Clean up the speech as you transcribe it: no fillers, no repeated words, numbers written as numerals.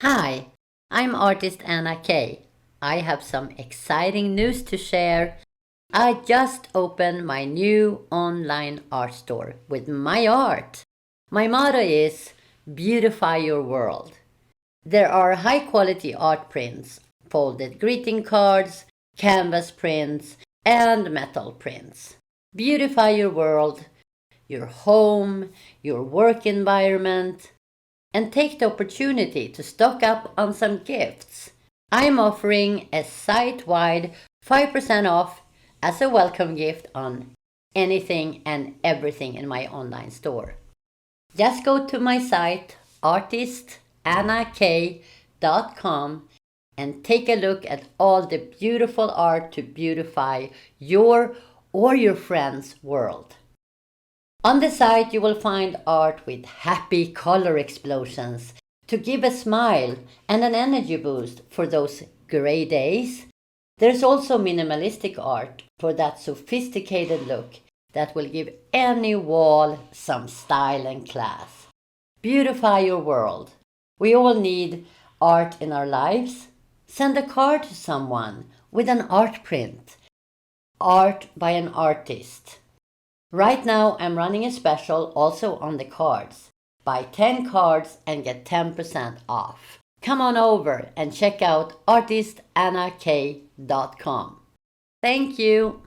Hi, I'm artist Anna Cei. I have some exciting news to share. I just opened my new online art store with my art. My motto is Beautify Your World. There are high quality art prints, folded greeting cards, canvas prints, and metal prints. Beautify your world, your home, your work environment, and take the opportunity to stock up on some gifts. I'm offering a site-wide 5% off as a welcome gift on anything and everything in my online store. Just go to my site artistannacei.com and take a look at all the beautiful art to beautify your or your friend's world. On the site, you will find art with happy color explosions to give a smile and an energy boost for those gray days. There's also minimalistic art for that sophisticated look that will give any wall some style and class. Beautify your world. We all need art in our lives. Send a card to someone with an art print, art by an artist. Right now, I'm running a special also on the cards. Buy 10 cards and get 10% off. Come on over and check out artistannacei.com. Thank you.